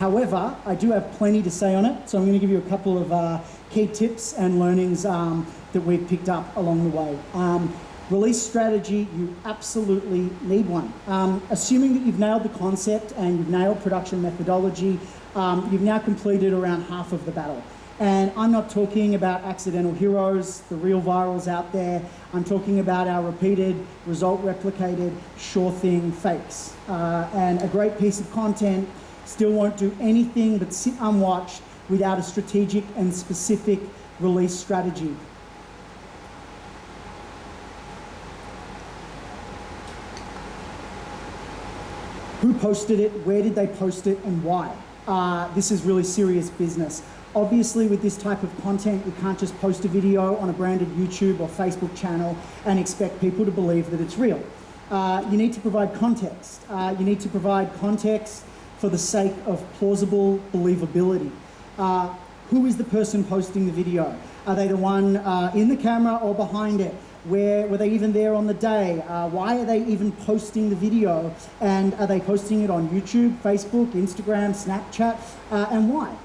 However, I do have plenty to say on it, so I'm going to give you a couple of key tips and learnings that we've picked up along the way. Release strategy, you absolutely need one. Assuming that you've nailed the concept and you've nailed production methodology, you've now completed around half of the battle. And I'm not talking about accidental heroes, the real virals out there. I'm talking about our repeated, result replicated, sure thing fakes. And a great piece of content still won't do anything but sit unwatched without a strategic and specific release strategy. Who posted it, where did they post it, and why? This is really serious business. Obviously, with this type of content, you can't just post a video on a branded YouTube or Facebook channel and expect people to believe that it's real. You need to provide context. You need to provide context for the sake of plausible believability. Who is the person posting the video? Are they the one in the camera or behind it? Were they even there on the day? Why are they even posting the video? And are they posting it on YouTube, Facebook, Instagram, Snapchat, and why?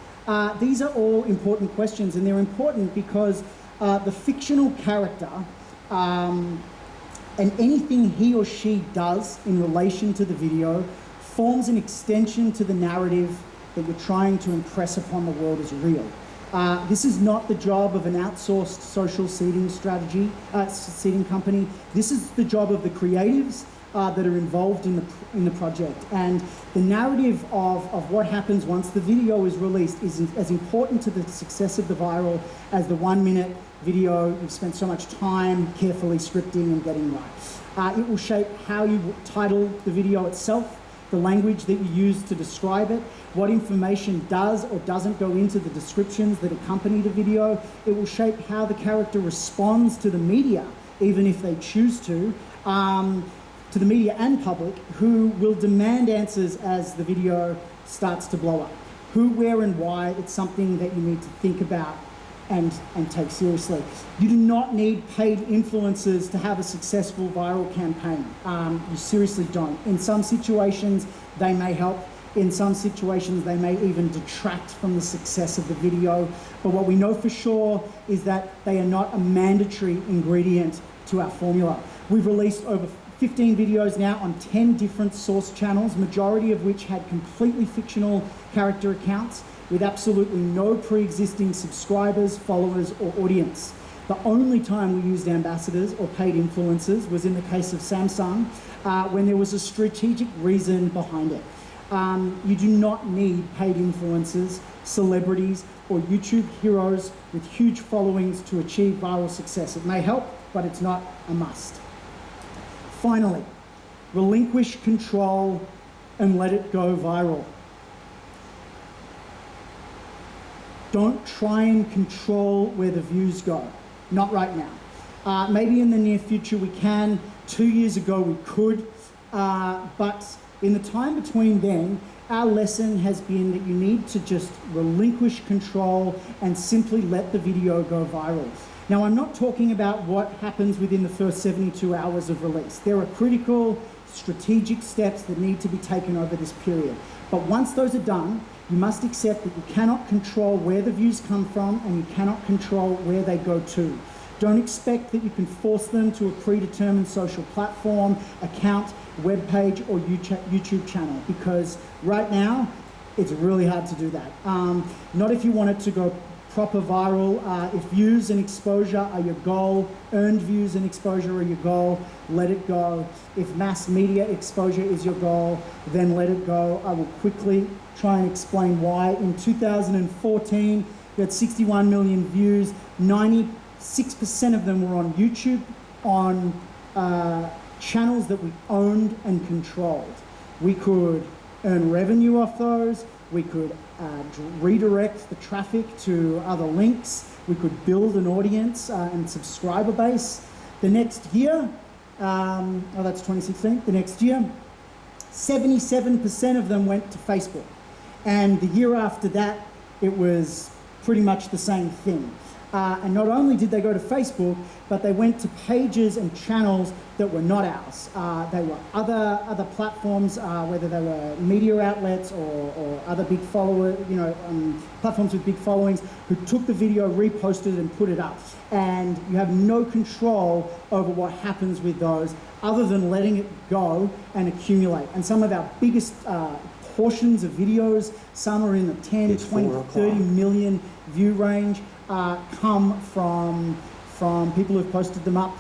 These are all important questions, and they're important because the fictional character and anything he or she does in relation to the video forms an extension to the narrative that you're trying to impress upon the world as real. This is not the job of an outsourced social seeding strategy, seeding company. This is the job of the creatives that are involved in the project. And the narrative of what happens once the video is released is as important to the success of the viral as the 1 minute video you've spent so much time carefully scripting and getting right. It will shape how you title the video itself, the language that you use to describe it, what information does or doesn't go into the descriptions that accompany the video. It will shape how the character responds to the media, even if they choose to the media and public, who will demand answers as the video starts to blow up. Who, where, and why, it's something that you need to think about and take seriously. You do not need paid influencers to have a successful viral campaign. You seriously don't. In some situations, they may help. In some situations, they may even detract from the success of the video. But what we know for sure is that they are not a mandatory ingredient to our formula. We've released over 15 videos now on 10 different source channels, majority of which had completely fictional character accounts with absolutely no pre-existing subscribers, followers, or audience. The only time we used ambassadors or paid influencers was in the case of Samsung, when there was a strategic reason behind it. You do not need paid influencers, celebrities, or YouTube heroes with huge followings to achieve viral success. It may help, but it's not a must. Finally, relinquish control and let it go viral. Don't try and control where the views go. Not right now. Maybe in the near future we can. 2 years ago we could. But in the time between then, our lesson has been that you need to just relinquish control and simply let the video go viral. Now, I'm not talking about what happens within the first 72 hours of release. There are critical, strategic steps that need to be taken over this period. But once those are done, you must accept that you cannot control where the views come from and you cannot control where they go to. Don't expect that you can force them to a predetermined social platform, account, webpage, or YouTube channel, because right now, it's really hard to do that. Not if you want it to go proper viral. If views and exposure are your goal, earned views and exposure are your goal, let it go. If mass media exposure is your goal, then let it go. I will quickly try and explain why. In 2014, we had 61 million views. 96% of them were on YouTube, on channels that we owned and controlled. We could earn revenue off those. We could redirect the traffic to other links. We could build an audience and subscriber base. The next year, that's 2016, the next year, 77% of them went to Facebook. And the year after that, it was pretty much the same thing. And not only did they go to Facebook, but they went to pages and channels that were not ours. They were other platforms, whether they were media outlets or other big follower, platforms with big followings, who took the video, reposted it, and put it up. And you have no control over what happens with those, other than letting it go and accumulate. And some of our biggest portions of videos, some are in the 10, 20, 30 million view range, come from people who've posted them up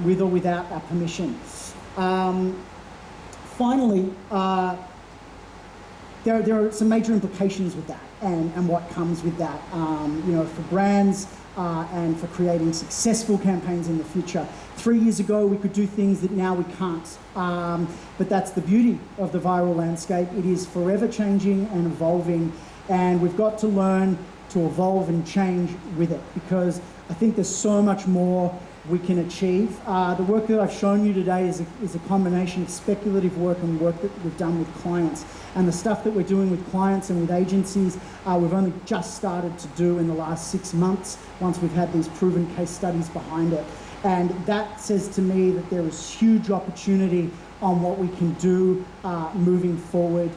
with or without our permission. Finally, there are some major implications with that and what comes with that, for brands and for creating successful campaigns in the future. 3 years ago, we could do things that now we can't. But that's the beauty of the viral landscape. It is forever changing and evolving, and we've got to learn to evolve and change with it, because I think there's so much more we can achieve. The work that I've shown you today is a combination of speculative work and work that we've done with clients. And the stuff that we're doing with clients and with agencies, we've only just started to do in the last 6 months, once we've had these proven case studies behind it. And that says to me that there is huge opportunity on what we can do moving forward.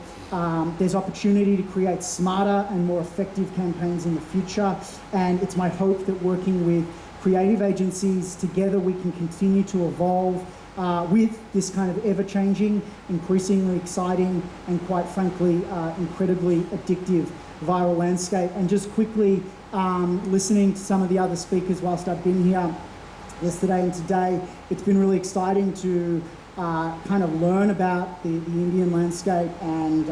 There's opportunity to create smarter and more effective campaigns in the future. And it's my hope that working with creative agencies together, we can continue to evolve with this kind of ever-changing, increasingly exciting, and quite frankly, incredibly addictive viral landscape. And just quickly, listening to some of the other speakers whilst I've been here yesterday and today, it's been really exciting to kind of learn about the Indian landscape and